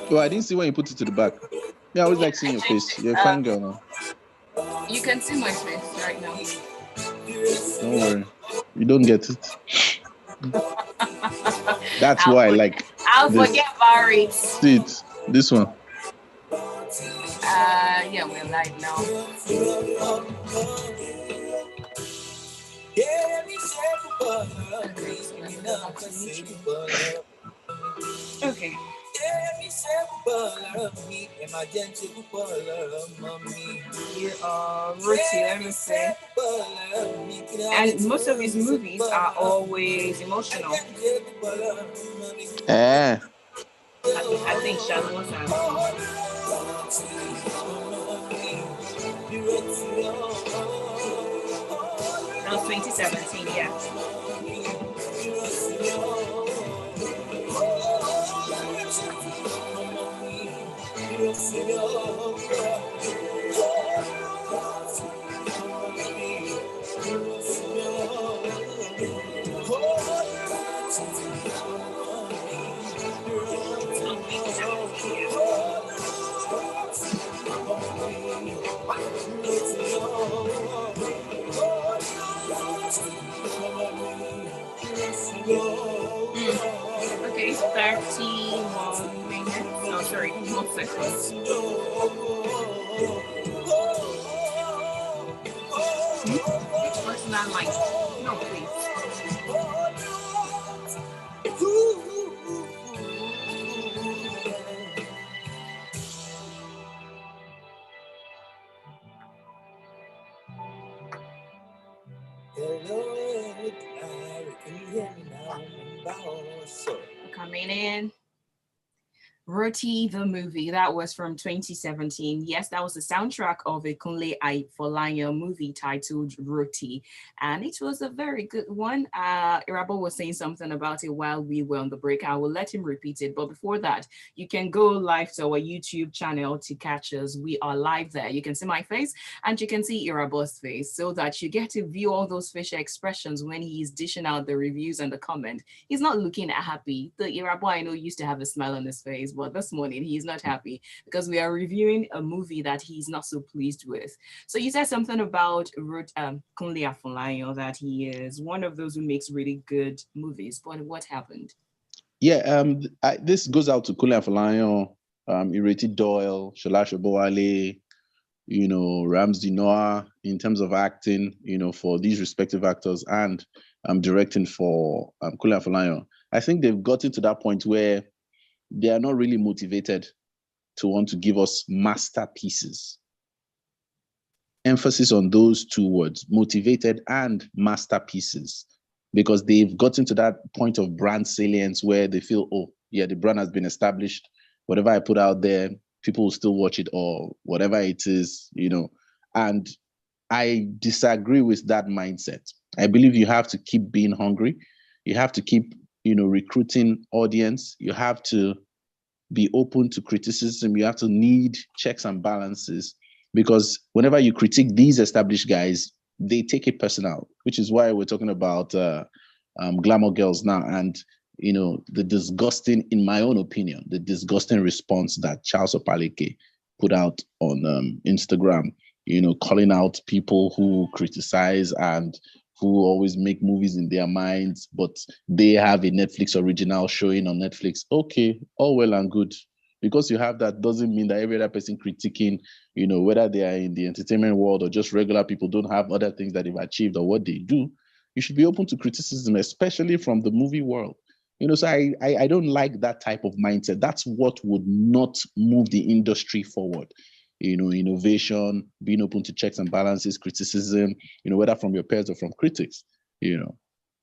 Oh, I didn't see when you put it to the back. Yeah, I always like seeing your face. You're a fine girl now. You can see my face right now. Don't worry. You don't get it. That's I'll why I forget. like I'll this. forget Barry. See it. This one. Yeah, we're live now. Okay. You are Ruti, let me say. And most of his movies are always emotional. Eh. I think Shadow was that was 2017, yeah. Okay, 31 minutes. Oh, sorry, 1 second. What's not like? No, please. Coming in. Roti the movie that was from 2017. Yes, that was the soundtrack of a Kunle Aifolayan movie titled Roti, and it was a very good one. Irabor was saying something about it while we were on the break. I will let him repeat it, but before that, you can go live to our YouTube channel to catch us. We are live there. You can see my face and you can see Irabor's face, so that you get to view all those facial expressions when he's dishing out the reviews and the comment. He's not looking happy. The Irabor I know used to have a smile on his face, but this morning he's not happy because we are reviewing a movie that he's not so pleased with. So you said something about Kunle Afolayan, that he is one of those who makes really good movies. But what happened? Yeah, this goes out to Kunle Afolayan, Ireti Doyle, Shola Shobowale, Ramsey Noah in terms of acting, for these respective actors, and directing for Kunle Afolayan. I think they've gotten to that point where they are not really motivated to want to give us masterpieces. Emphasis on those two words, motivated and masterpieces, because they've gotten to that point of brand salience where they feel, oh, yeah, the brand has been established. Whatever I put out there, people will still watch it, or whatever it is, And I disagree with that mindset. I believe you have to keep being hungry. You have to keep, recruiting audience. You have to be open to criticism. You have to need checks and balances, because whenever you critique these established guys, they take it personal, which is why we're talking about Glamour Girls now. And, the disgusting, in my own opinion, the disgusting response that Charles Opaleke put out on Instagram, calling out people who criticize and who always make movies in their minds, but they have a Netflix original showing on Netflix. Okay, all well and good. Because you have that doesn't mean that every other person critiquing, whether they are in the entertainment world or just regular people, don't have other things that they've achieved or what they do. You should be open to criticism, especially from the movie world. So I don't like that type of mindset. That's what would not move the industry forward. Innovation, being open to checks and balances, criticism, whether from your peers or from critics.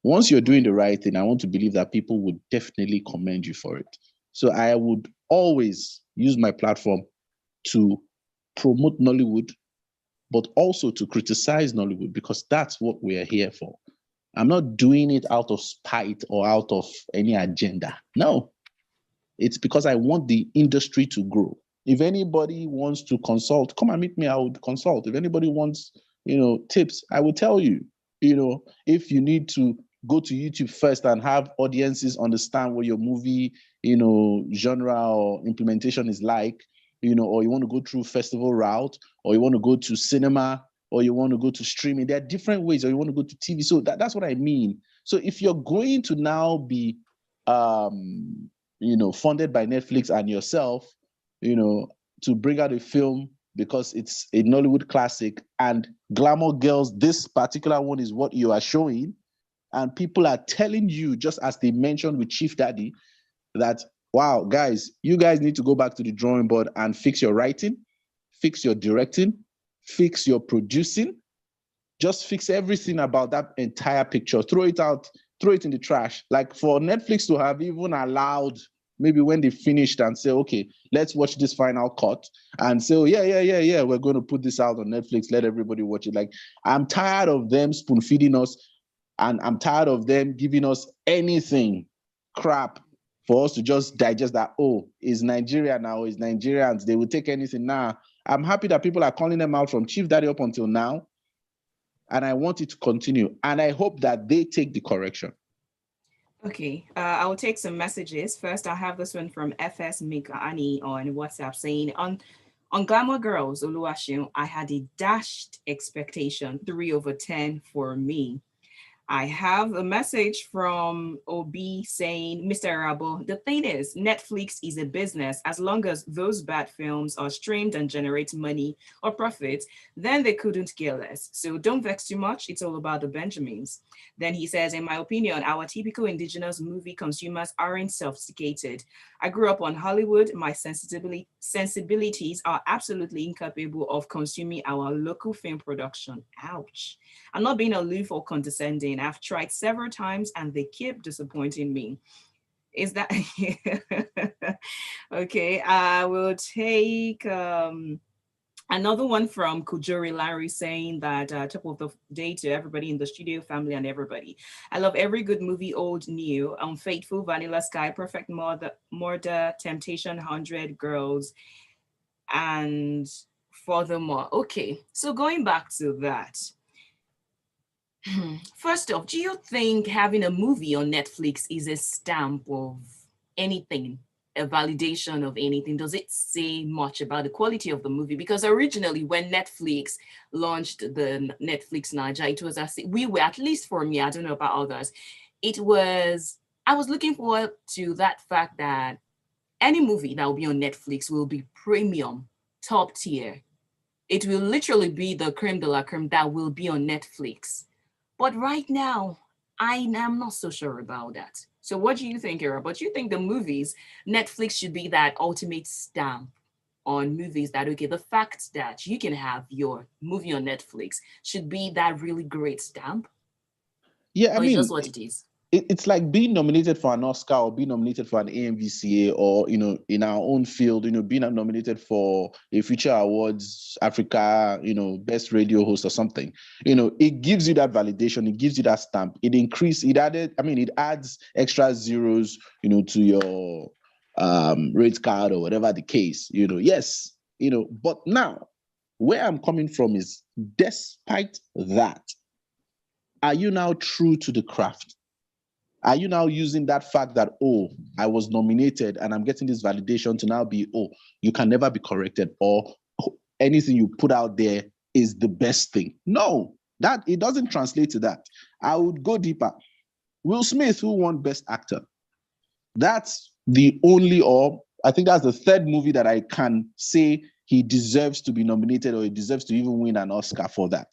Once you're doing the right thing, I want to believe that people would definitely commend you for it. So I would always use my platform to promote Nollywood, but also to criticize Nollywood, because that's what we are here for. I'm not doing it out of spite or out of any agenda. No, it's because I want the industry to grow. If anybody wants to consult, come and meet me, I would consult. If anybody wants, tips, I will tell you. If you need to go to YouTube first and have audiences understand what your movie, genre or implementation is like, or you want to go through festival route, or you want to go to cinema, or you want to go to streaming. There are different ways, or you want to go to TV. So that's what I mean. So if you're going to now be, funded by Netflix and yourself, to bring out a film because it's a Nollywood classic, and Glamour Girls, this particular one is what you are showing, and people are telling you, just as they mentioned with Chief Daddy, that, wow, guys, you guys need to go back to the drawing board and fix your writing, fix your directing, fix your producing, just fix everything about that entire picture, throw it out, throw it in the trash. Like for Netflix to have even allowed, maybe when they finished and say, okay, let's watch this final cut, and say, oh, yeah, we're going to put this out on Netflix, let everybody watch it. Like, I'm tired of them spoon feeding us, and I'm tired of them giving us anything crap for us to just digest that, oh, it's Nigeria now, it's Nigerians, they will take anything now. I'm happy that people are calling them out from Chief Daddy up until now, and I want it to continue, and I hope that they take the correction. Okay, I will take some messages. First, I have this one from FS Mika Ani on WhatsApp saying, on Glamour Girls, Oluwaseun, I had a dashed expectation, 3/10 for me. I have a message from OB saying, Mr. Irabor, the thing is, Netflix is a business. As long as those bad films are streamed and generate money or profit, then they couldn't care less. So don't vex too much. It's all about the Benjamins. Then he says, in my opinion, our typical indigenous movie consumers aren't sophisticated. I grew up on Hollywood. My sensibilities are absolutely incapable of consuming our local film production. Ouch. I'm not being aloof or condescending. I've tried several times and they keep disappointing me. Is that okay? I will take another one from Kujori Larry saying that top of the day to everybody in the studio, family, and everybody. I love every good movie, old, new. Unfaithful, Vanilla Sky, Perfect Murder, Temptation, 100 Girls, and furthermore. Okay, so going back to that. First off, do you think having a movie on Netflix is a stamp of anything, a validation of anything? Does it say much about the quality of the movie? Because originally, when Netflix launched the Netflix Naija, it was as we were, at least for me, I don't know about others, I was looking forward to that fact that any movie that will be on Netflix will be premium, top tier. It will literally be the creme de la creme that will be on Netflix. But right now, I am not so sure about that. So what do you think, Era? But you think the movies, Netflix should be that ultimate stamp on movies that, okay, the fact that you can have your movie on Netflix should be that really great stamp? Yeah, I Or it's mean, just what it is? it's like being nominated for an Oscar or being nominated for an AMVCA, or in our own field, being nominated for a Future Awards Africa, best radio host or something. It gives you that validation, it gives you that stamp. It adds extra zeros, to your rate card or whatever the case. Yes, but now where I'm coming from is, despite that, are you now true to the craft? Are you now using that fact that, oh, I was nominated and I'm getting this validation to now be, oh, you can never be corrected, or anything you put out there is the best thing? No, that it doesn't translate to that. I would go deeper. Will Smith, who won Best Actor, that's the only, or I think that's the third movie that I can say he deserves to be nominated, or he deserves to even win an Oscar for that.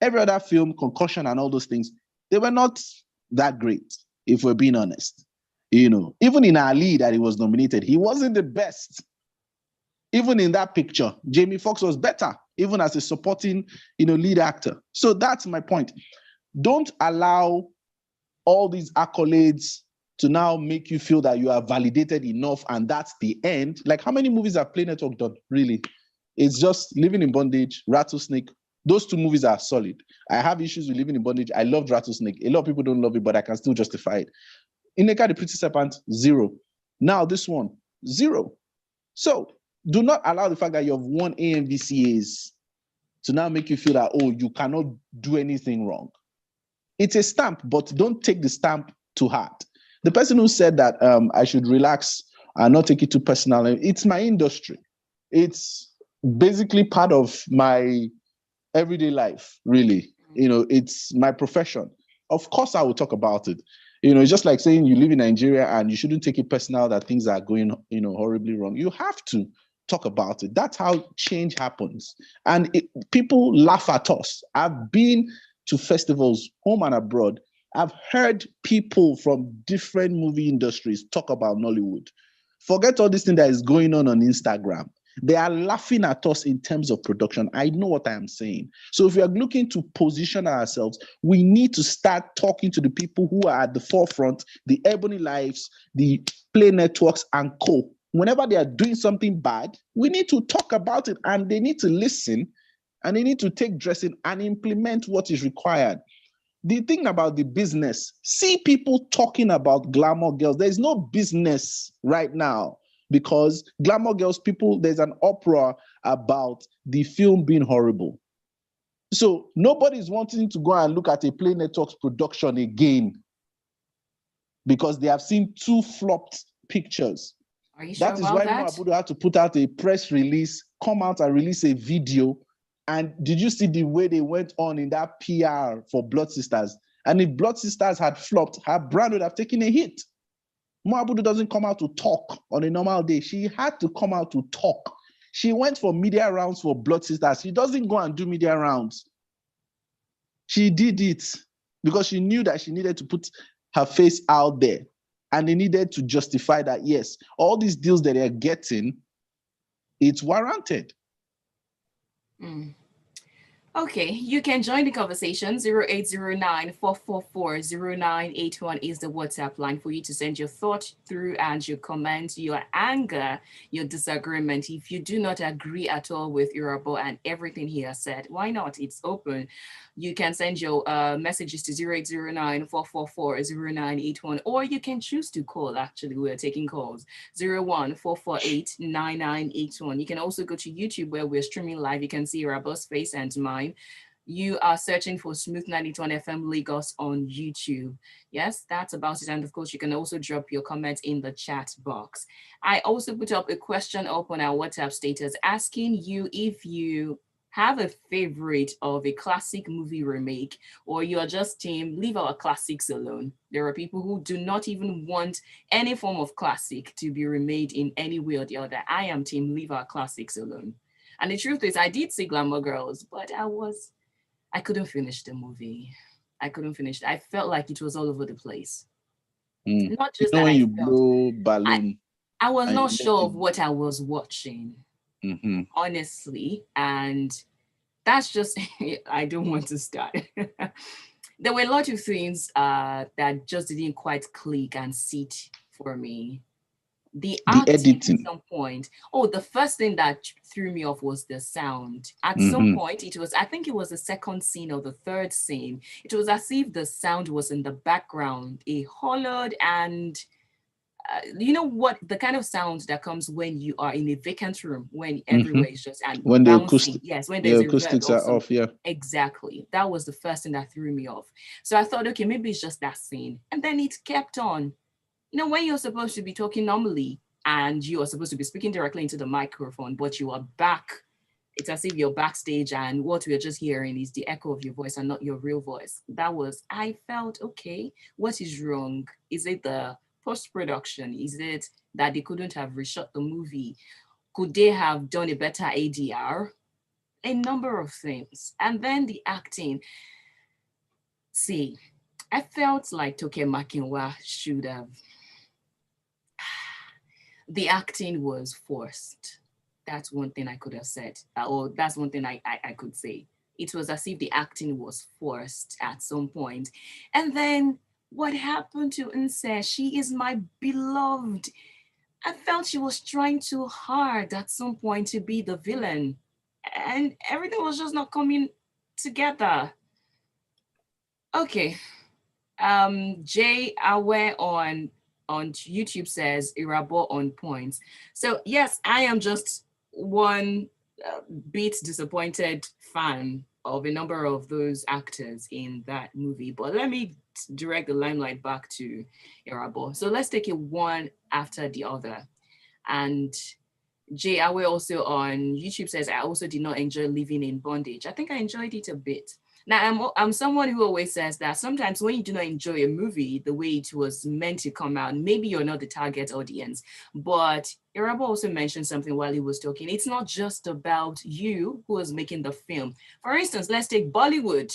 Every other film, Concussion and all those things, they were not that great, if we're being honest. Even in Ali that he was nominated, he wasn't the best. Even in that picture, Jamie Foxx was better, even as a supporting, lead actor. So that's my point. Don't allow all these accolades to now make you feel that you are validated enough and that's the end. Like, how many movies have Play Network done, really? It's just Living in Bondage, Rattlesnake. Those two movies are solid. I have issues with Living in Bondage. I loved Rattlesnake. A lot of people don't love it, but I can still justify it. Ineka the Pretty Serpent, 0. Now this one, 0. So do not allow the fact that you have won AMVCAs to now make you feel that, oh, you cannot do anything wrong. It's a stamp, but don't take the stamp to heart. The person who said that I should relax and not take it too personal, it's my industry. It's basically part of my everyday life, really. It's my profession. Of course, I will talk about it. It's just like saying you live in Nigeria and you shouldn't take it personal that things are going, horribly wrong. You have to talk about it. That's how change happens. And people laugh at us. I've been to festivals, home and abroad. I've heard people from different movie industries talk about Nollywood. Forget all this thing that is going on Instagram. They are laughing at us in terms of production. I know what I am saying. So if we are looking to position ourselves, we need to start talking to the people who are at the forefront, the Ebony Lives, the Play Networks and co. Whenever they are doing something bad, we need to talk about it and they need to listen and they need to take dressing and implement what is required. The thing about the business, see people talking about Glamour Girls. There's no business right now because Glamour Girls, there's an uproar about the film being horrible. So nobody's wanting to go and look at a Play Networks production again because they have seen 2 flopped pictures. Are you sure that is why Abudu had to put out a press release, come out and release a video. And did you see the way they went on in that PR for Blood Sisters? And if Blood Sisters had flopped, her brand would have taken a hit. Abudu doesn't come out to talk on a normal day. She had to come out to talk. She went for media rounds for Blood Sisters. She doesn't go and do media rounds. She did it because she knew that she needed to put her face out there. And they needed to justify that, yes, all these deals that they're getting, it's warranted. Okay, you can join the conversation. 0809-444-0981 is the WhatsApp line for you to send your thoughts through and your comments, your anger, your disagreement. If you do not agree at all with Irabor and everything he has said, why not? It's open. You can send your messages to 0809-444-0981, or you can choose to call. Actually, we're taking calls. 01-448-9981. You can also go to YouTube where we're streaming live. You can see Irabor's face and mine. You are searching for Smooth 91 FM Lagos on YouTube. Yes, that's about it. And of course, you can also drop your comments in the chat box. I also put up a question up on our WhatsApp status asking you if you have a favorite of a classic movie remake, or you're just team, leave our classics alone. There are people who do not even want any form of classic to be remade in any way or the other. I am team, leave our classics alone. And the truth is, I did see Glamour Girls, but I couldn't finish the movie. I couldn't finish it. I felt like it was all over the place. Not just that when you blow balloon. I was not sure of what I was watching. Honestly, and that's just I don't want to start. There were a lot of things that just didn't quite click and sit for me. The editing at some point. Oh, the first thing that threw me off was the sound. At some point, I think it was the second scene or the third scene. It was as if the sound was in the background, a hollowed and you know what, the kind of sound that comes when you are in a vacant room, when everywhere is just and when bouncing. The acoustic, yes, when there's the acoustics are off, yeah. Exactly. That was the first thing that threw me off. So I thought, okay, maybe it's just that scene. And then it kept on. You know, when you're supposed to be talking normally and you are supposed to be speaking directly into the microphone, but you are back, it's as if you're backstage and what we're just hearing is the echo of your voice and not your real voice. I felt, okay, what is wrong? Is it the post-production? Is it that they couldn't have reshot the movie? Could they have done a better ADR? A number of things. And then the acting. See, I felt like Toke Makinwa should have. The acting was forced. That's one thing I could have said. Or that's one thing I could say. It was as if the acting was forced at some point. And then what happened to Nse? She is my beloved. I felt she was trying too hard at some point to be the villain. And everything was just not coming together. Okay. Jay Awe on YouTube says Irabor on points. So yes, I am just one bit disappointed fan of a number of those actors in that movie. But let me direct the limelight back to Irabor. So let's take it one after the other. And Jay Awe also on YouTube says, I also did not enjoy living in bondage. I think I enjoyed it a bit. Now, I'm someone who always says that sometimes when you do not enjoy a movie the way it was meant to come out, maybe you're not the target audience. But Irabor also mentioned something while he was talking. It's not just about you who is making the film. For instance, let's take Bollywood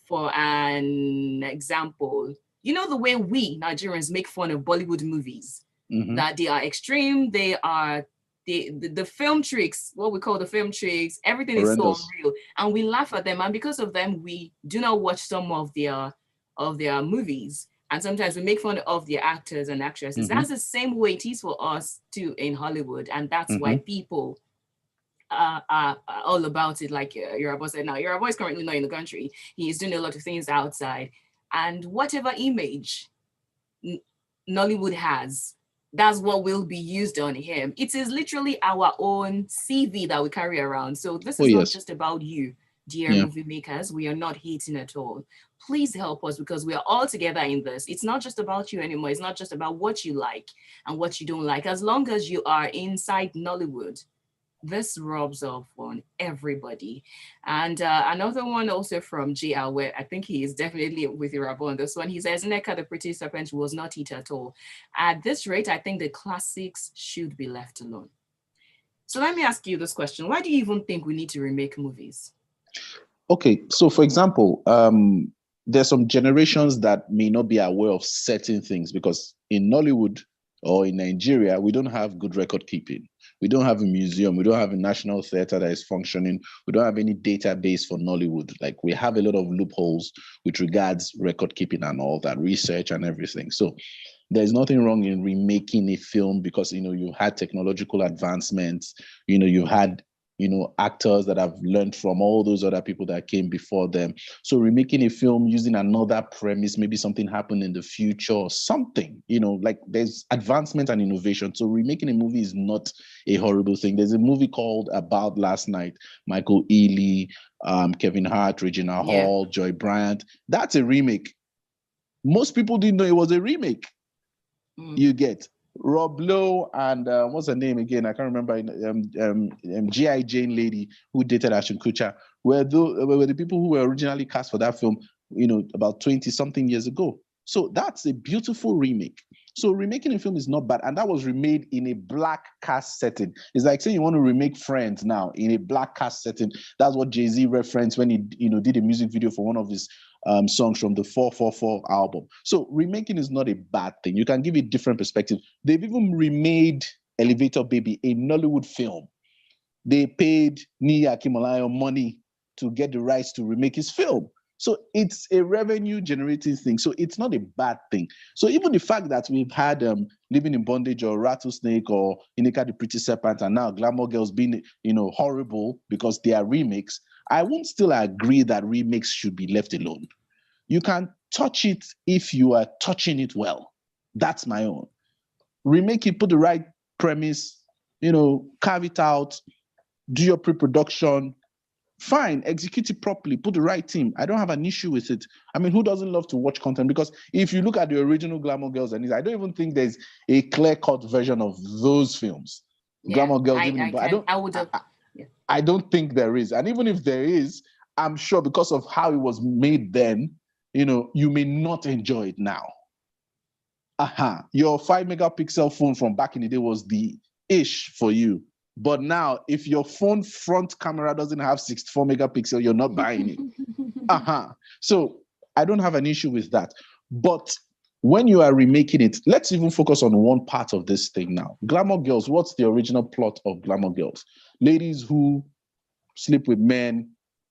for an example. You know the way we Nigerians make fun of Bollywood movies, that they are extreme, they are the film tricks, what we call the film tricks, everything is so unreal, and we laugh at them, and because of them, we do not watch some of their movies, and sometimes we make fun of their actors and actresses. That's the same way it is for us too in Hollywood, and that's why people are all about it. Like Irabor said, now Irabor is currently not in the country; he is doing a lot of things outside, and whatever image Nollywood has, that's what will be used on him. It is literally our own CV that we carry around. So this is not just about you, dear movie makers. We are not hating at all. Please help us because we are all together in this. It's not just about you anymore. It's not just about what you like and what you don't like. As long as you are inside Nollywood, this rubs off on everybody. And another one also from GL, where I think he is definitely with Irabor on this one. He says, Neka the Pretty Serpent was not it at all. At this rate, I think the classics should be left alone. So let me ask you this question. Why do you even think we need to remake movies? Okay, so for example, there's some generations that may not be aware of certain things because in Nollywood or in Nigeria, we don't have good record keeping. We don't have a museum. We don't have a national theater that is functioning. We don't have any database for Nollywood. Like we have a lot of loopholes with regards record keeping and all that research and everything. So there's nothing wrong in remaking a film because, you had technological advancements, you've had, actors that have learned from all those other people that came before them. So remaking a film using another premise, maybe something happened in the future or something, like there's advancement and innovation. So remaking a movie is not a horrible thing. There's a movie called About Last Night, Michael Ealy, Kevin Hart, Regina Hall, Joy Bryant. That's a remake. Most people didn't know it was a remake. You get Rob Lowe and what's her name again? I can't remember. G.I. Jane lady who dated Ashton Kutcher were the people who were originally cast for that film, about 20 something years ago. So that's a beautiful remake. So remaking a film is not bad, and that was remade in a black cast setting. It's like saying you want to remake Friends now in a black cast setting. That's what Jay-Z referenced when he, did a music video for one of his songs from the 444 album. So remaking is not a bad thing. You can give it different perspective. They've even remade Elevator Baby, a Nollywood film. They paid Niyi Akimolayo money to get the rights to remake his film. So it's a revenue generating thing. So it's not a bad thing. So even the fact that we've had Living in Bondage or Rattlesnake or Neka the Pretty Serpent and now Glamour Girls being, horrible because they are remakes, I won't still agree that remakes should be left alone. You can touch it if you are touching it well. That's my own. Remake it, put the right premise, carve it out, do your pre-production, fine, execute it properly, put the right team. I don't have an issue with it. I mean, who doesn't love to watch content? Because if you look at the original Glamour Girls, and I don't even think there's a clear-cut version of those films. Yeah, Glamour Girls, I don't think there is. And even if there is, I'm sure because of how it was made then, you may not enjoy it now. Your 5-megapixel phone from back in the day was the ish for you. But now, if your phone front camera doesn't have 64 megapixel, you're not buying it. So I don't have an issue with that. But when you are remaking it, let's even focus on one part of this thing now. Glamour Girls, what's the original plot of Glamour Girls? Ladies who sleep with men,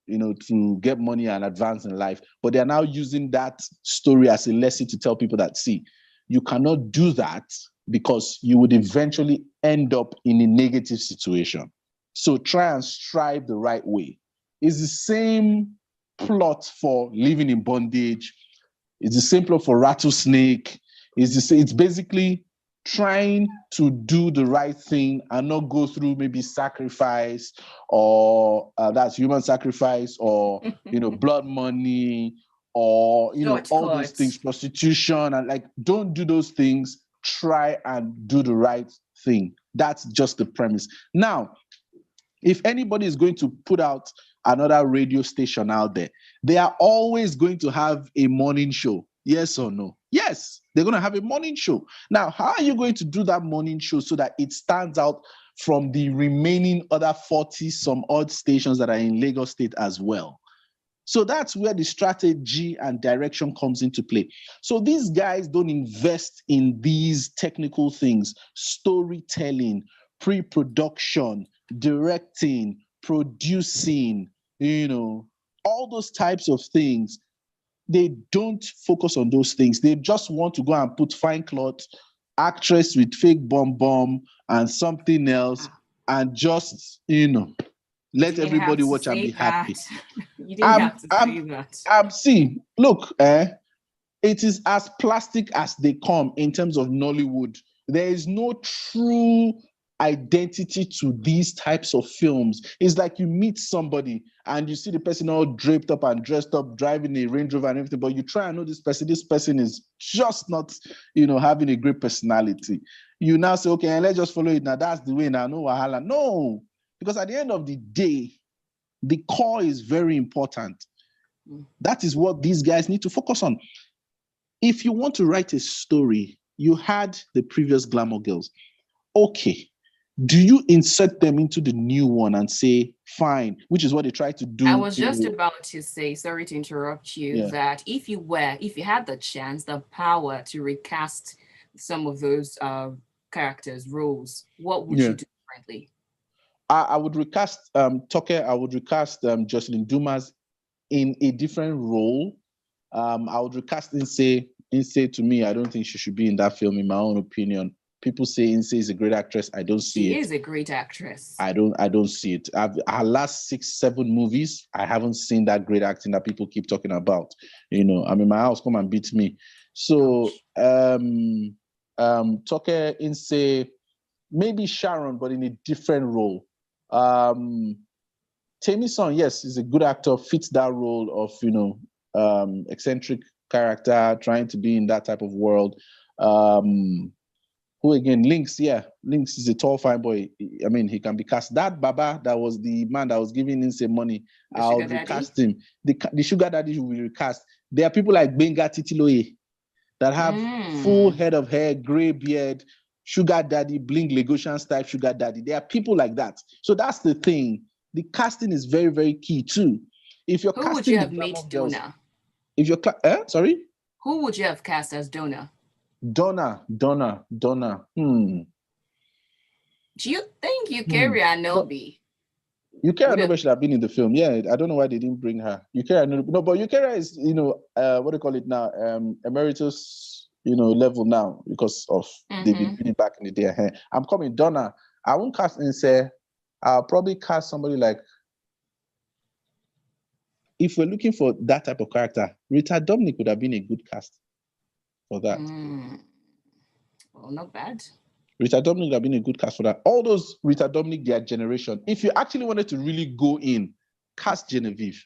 to get money and advance in life. But they are now using that story as a lesson to tell people that, see, you cannot do that because you would eventually end up in a negative situation. So try and strive the right way. It's the same plot for Living in Bondage. It's the same plot for Rattlesnake. It's basically trying to do the right thing and not go through maybe sacrifice or that's human sacrifice or blood money or all those things, Shortcuts. prostitution, and like don't do those things. Try and do the right thing. That's just the premise. Now, if anybody is going to put out another radio station out there, they are always going to have a morning show. Yes or no? Yes, they're going to have a morning show. Now, how are you going to do that morning show so that it stands out from the remaining other 40 some odd stations that are in Lagos State as well? So that's where the strategy and direction comes into play. So these guys don't invest in these technical things, storytelling, pre-production, directing, producing, all those types of things. They don't focus on those things. They just want to go and put fine cloth, actress with fake bomb and something else, and just, You let didn't have everybody to watch and say be that. happy. You didn't have to say that. See, look, it is as plastic as they come in terms of Nollywood. There is no true identity to these types of films. It's like you meet somebody and you see the person all draped up and dressed up, driving a Range Rover and everything, but you try and know this person. This person is just not, having a great personality. You now say, okay, let's just follow it. Now that's the way. Now, no wahala. No, because at the end of the day, the core is very important. That is what these guys need to focus on. If you want to write a story, you had the previous Glamour Girls. Okay, do you insert them into the new one and say, fine, which is what they try to do? I was just about to say, sorry to interrupt you, that if you had the chance, the power to recast some of those characters, roles, what would you do differently? I would recast Toke, I would recast Jocelyn Dumas in a different role. I would recast Inse. To me, I don't think she should be in that film, in my own opinion. People say Inse is a great actress. I don't see it. She is a great actress. I don't see it. Her last 6-7 movies, I haven't seen that great acting that people keep talking about. I'm in my house, come and beat me. So Toke, Inse, maybe Sharon, but in a different role. Temi-san, yes, is a good actor, fits that role of, eccentric character, trying to be in that type of world. Who again? Lynx, Lynx is a tall, fine boy. I mean, he can be cast. That Baba, that was the man that was giving Inse money, I'll recast him. The sugar daddy will be recast. There are people like Benga Titiloye that have full head of hair, gray beard, sugar daddy, bling Lagosian type sugar daddy. There are people like that. So that's the thing. The casting is very, very key too. If you're Who would you have made Donna? If you're sorry? Who would you have cast as Donna? Donna. Do you think Eukarya Anobi? Eukarya Anobi should have been in the film. Yeah, I don't know why they didn't bring her. Eukarya Anobi. No, but Eukarya is, what do you call it now? Emeritus, level now because of they've been doing it back in the day. I'm coming. Donna. I won't cast Inse. I'll probably cast somebody like, if we're looking for that type of character, Rita Dominic would have been a good cast for that. Well, not bad. Rita Dominic would have been a good cast for that. All those Rita Dominic, their generation. If you actually wanted to really go in, cast Genevieve.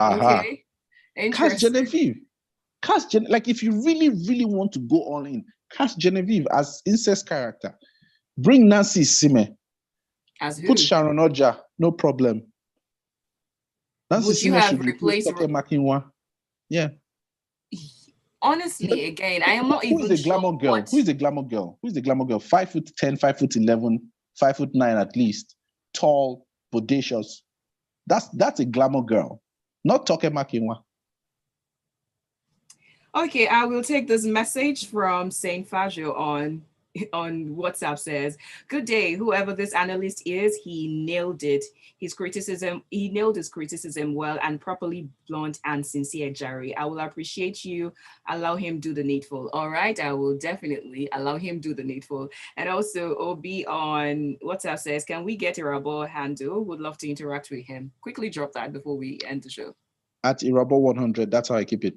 Okay. Cast Genevieve. Like if you really, really want to go all in, cast Genevieve as Ince's character. Bring Nancy Sime. As who? Put Sharon Oja, no problem. Nancy Sime should replace Toke Makinwa. Yeah. Honestly, again, I am not even sure. Who is the Glamour Girl? Who is the Glamour Girl? 5'10", 5'11", 5'9" at least. Tall, bodacious. That's a Glamour Girl. Not Toke Makinwa. Okay, I will take this message from Saint Fajo on WhatsApp. Says, good day, whoever this analyst is, he nailed it. He nailed his criticism well and properly, blunt and sincere, Jerry. I will appreciate you. Allow him do the needful. All right, I will definitely allow him do the needful. And also OB on WhatsApp says, can we get Irabor handle? Would love to interact with him. Quickly drop that before we end the show. At Irabor 100, that's how I keep it.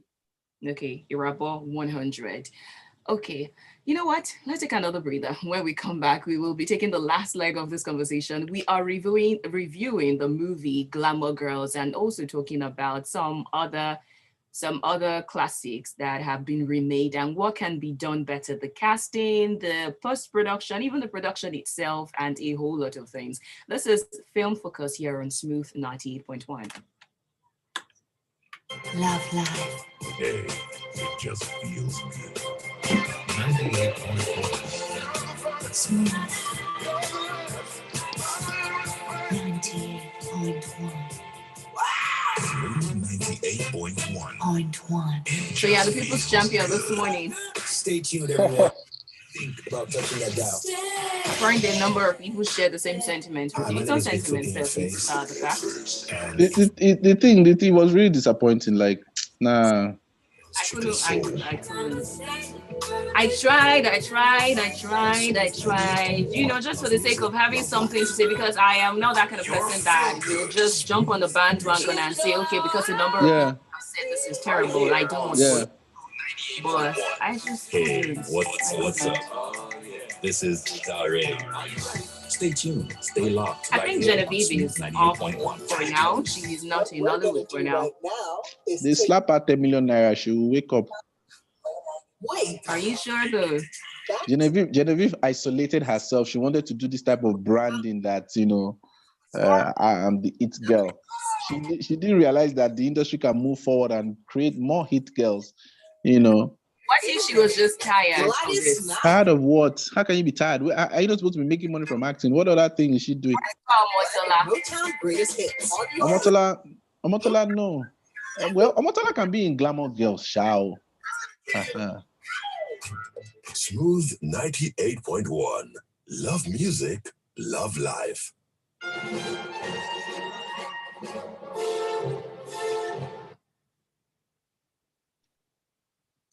Okay, Irabor 100. Okay, you know what? Let's take another breather. When we come back, we will be taking the last leg of this conversation. We are reviewing the movie Glamour Girls and also talking about some other classics that have been remade and what can be done better, the casting, the post-production, even the production itself, and a whole lot of things. This is Film Focus here on Smooth 98.1. Love life. Hey, it just feels good. 98.1. Smooth 98.1. Smooth 98.1. So yeah, the People's Champion this morning. Stay tuned, everyone. Think about touching that dial. Find a number of people share the same sentiment with you. It's not sentiment, the fact. The thing was really disappointing. Like, nah. I tried. You know, just for the sake of having something to say, because I am not that kind of person that will just jump on the bandwagon and say, okay, because the number of people said this is terrible, I don't want to. But I just what's up? This is Dare. Stay tuned. Stay locked. I think Genevieve is off for now. She is not in Nollywood for now. They slap her 10 million naira. She will wake up. Wait, are you sure though? Genevieve isolated herself. She wanted to do this type of branding that, I am the it girl. She didn't realize that the industry can move forward and create more hit girls, What if she was just tired? Tired of what? How can you be tired? Are you not supposed to be making money from acting? What other thing is she doing? Omotola, no. Well, Omotola can be in Glamour Girls, shao. Smooth 98.1. Love music, love life.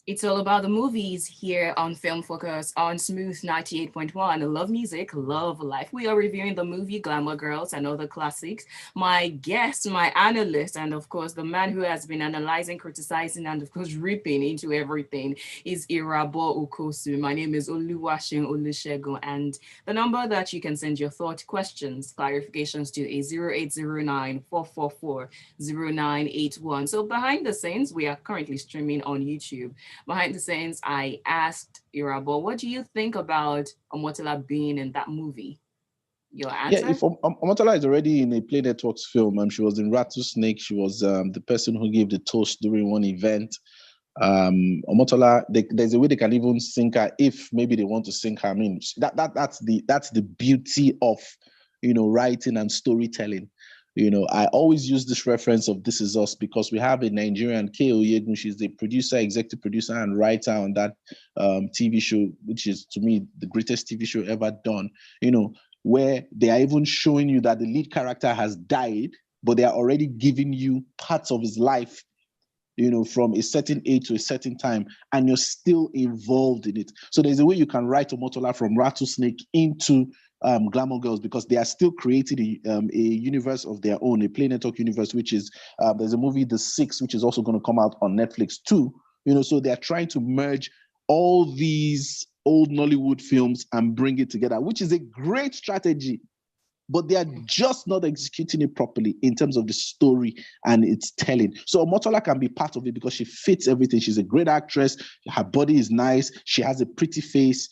It's all about the movies here on Film Focus on Smooth 98.1. Love music, love life. We are reviewing the movie Glamour Girls and other classics. My guest, my analyst, and of course, the man who has been analyzing, criticizing, and of course, ripping into everything is Irabor Okosun. My name is Oluwaseun and the number that you can send your thought, questions, clarifications to is 0809-444-0981. So behind the scenes, we are currently streaming on YouTube. Behind the scenes, I asked Irabor, what do you think about Omotola being in that movie? Your answer? Yeah, if Omotola is already in a Play Networks film, she was in Rattlesnake. She was the person who gave the toast during one event. Omotola, there's a way they can even sink her if maybe they want to sink her. I mean, that's the beauty of writing and storytelling. I always use this reference of This Is Us because we have a Nigerian, K. Oyegun. She's the producer, executive producer, and writer on that TV show, which is, to me, the greatest TV show ever done, where they are even showing you that the lead character has died, but they are already giving you parts of his life, from a certain age to a certain time, and you're still involved in it. So there's a way you can write Omotola from Rattlesnake into Glamour Girls, because they are still creating a universe of their own, a Play Network universe, which is, there's a movie, The Six, which is also going to come out on Netflix too. So they're trying to merge all these old Nollywood films and bring it together, which is a great strategy, but they are just not executing it properly in terms of the story and its telling. So Omotola can be part of it because she fits everything. She's a great actress. Her body is nice. She has a pretty face.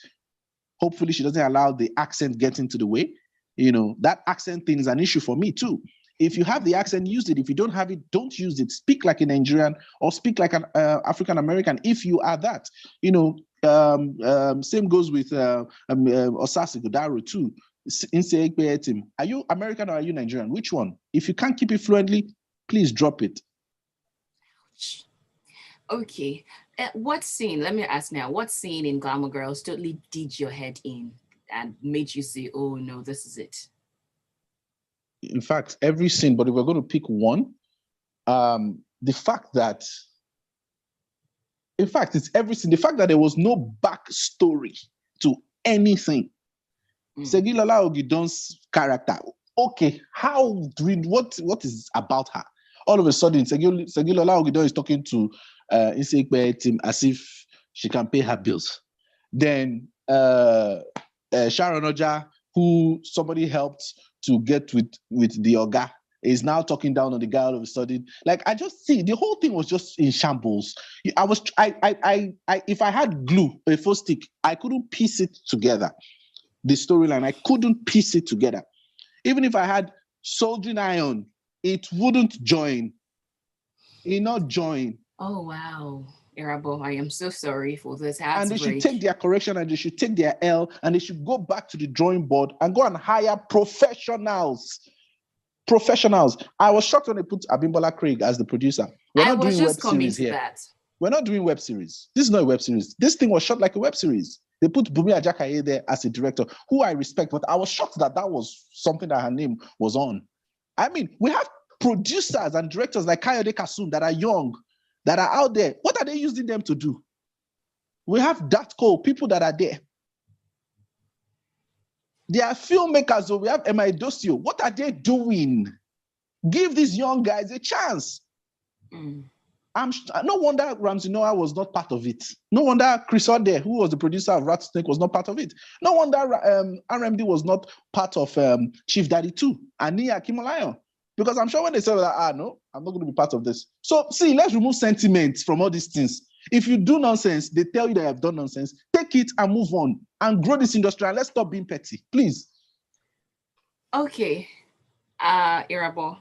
Hopefully she doesn't allow the accent get into the way. That accent thing is an issue for me too. If you have the accent, use it. If you don't have it, don't use it. Speak like a Nigerian or speak like an African-American if you are that. Same goes with Osasi Godaro too. Are you American or are you Nigerian? Which one? If you can't keep it fluently, please drop it. Okay. What scene, let me ask now, what scene in Glamour Girls totally did your head in and made you say, oh no, this is it? In fact, every scene, but if we're going to pick one, the fact that, in fact, it's everything. The fact that there was no backstory to anything. Segilola Ogidon's character. Okay, what is about her? All of a sudden, Segilola Ogidon is talking to Insekbe team as if she can pay her bills. Then Sharon Oja, who somebody helped to get with the Oga, is now talking down on the guy all of a sudden. Like, I just see the whole thing was just in shambles. If I had glue, a full stick, I couldn't piece it together. The storyline, I couldn't piece it together. Even if I had soldering iron, it wouldn't join. It not join. Oh wow, Irabor, I am so sorry for this. And they should take their correction and they should take their L and they should go back to the drawing board and go and hire professionals. I was shocked when they put Abimbola Craig as the producer. We're not doing web series here. We're not doing web series. This is not a web series. This thing was shot like a web series. They put Bumi Ajakaye there as a director, who I respect, but I was shocked that was something that her name was on. I mean, we have producers and directors like Kayode Kasum that are young, that are out there. What are they using them to do? We have Datco, people that are there. They are filmmakers, so we have Emma Edosio. What are they doing? Give these young guys a chance. No wonder Ramsey Noah was not part of it. No wonder Chris Ode, who was the producer of Rat Snake, was not part of it. No wonder RMD was not part of Chief Daddy 2 and Nia Kimolayo. Because I'm sure when they say that, no, I'm not going to be part of this. So, see, let's remove sentiment from all these things. If you do nonsense, they tell you that you have done nonsense. Take it and move on and grow this industry, and let's stop being petty, please. Okay, Irabor,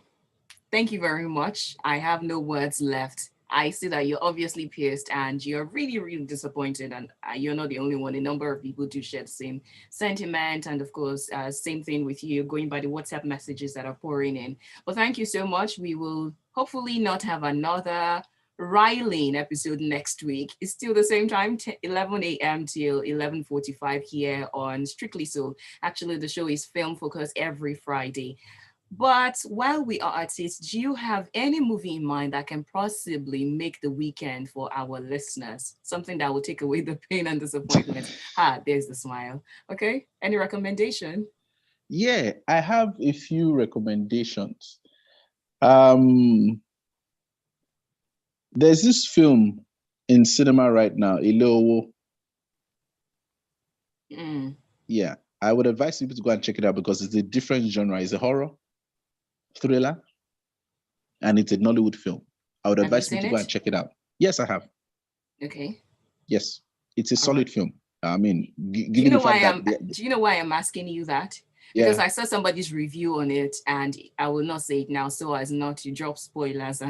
thank you very much. I have no words left. I see that you're obviously pissed and you're really, really disappointed, and you're not the only one. A number of people do share the same sentiment, and of course, same thing with you, going by the WhatsApp messages that are pouring in. But thank you so much. We will hopefully not have another Riling episode next week. It's still the same time, 11 a.m. till 11:45 here on Strictly Soul. Actually, the show is film focused every Friday. But while we are at it, do you have any movie in mind that can possibly make the weekend for our listeners? Something that will take away the pain and disappointment. There's the smile. Okay, any recommendation? Yeah, I have a few recommendations. There's this film in cinema right now, Ilowo. Yeah, I would advise people to go and check it out because it's a different genre. It's a horror, thriller, and it's a Nollywood film. I would advise people to go and check it out. Yes, I have. Okay. Yes, it's a solid film. I mean, do you know why I'm asking you that? Because I saw somebody's review on it, and I will not say it now so as not to drop spoilers,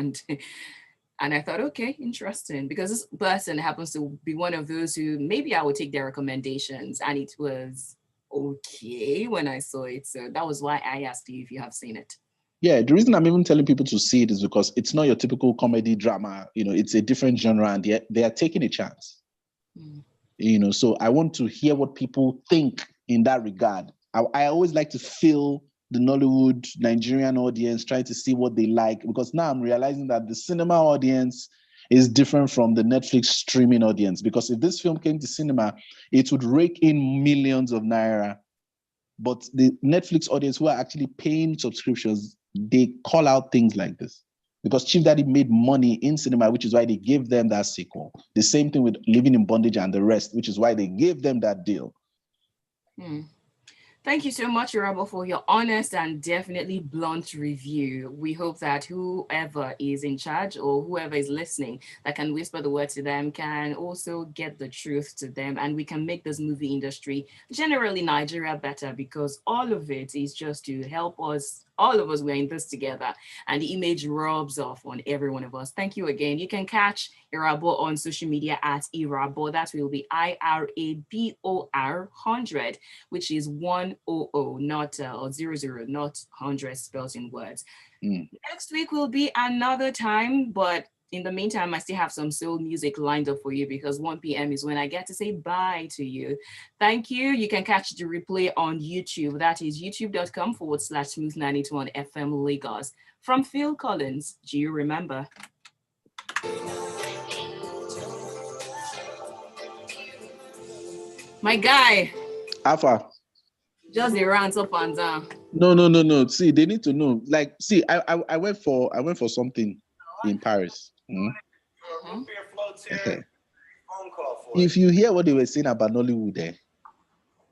and I thought, okay, interesting, because this person happens to be one of those who maybe I would take their recommendations, and it was okay when I saw it. So that was why I asked you if you have seen it. Yeah, the reason I'm even telling people to see it is because it's not your typical comedy drama. It's a different genre, and they are taking a chance. So I want to hear what people think in that regard. I always like to feel the Nollywood Nigerian audience, trying to see what they like, because now I'm realizing that the cinema audience is different from the Netflix streaming audience, because if this film came to cinema, it would rake in millions of naira. But the Netflix audience who are actually paying subscriptions, they call out things like this. Because Chief Daddy made money in cinema, which is why they gave them that sequel. The same thing with Living in Bondage and the Rest, which is why they gave them that deal. Thank you so much, Irabor, for your honest and definitely blunt review. We hope that whoever is in charge or whoever is listening that can whisper the word to them can also get the truth to them, and we can make this movie industry, generally Nigeria, better, because all of it is just to help us. All of us, we're in this together, and the image rubs off on every one of us. Thank you again. You can catch Irabor on social media at Irabor. That will be IRABOR 100, which is 100, not or 00, not 100 spelled in words. Next week will be another time, but in the meantime, I still have some soul music lined up for you, because 1 p.m. is when I get to say bye to you. Thank you. You can catch the replay on YouTube. That is youtube.com/Smooth92 on FM Lagos. From Phil Collins, do you remember? My guy. Alpha. Just the rant up and down. No. See, they need to know. Like, see, I went for something in Paris. If you hear what they were saying about Nollywood,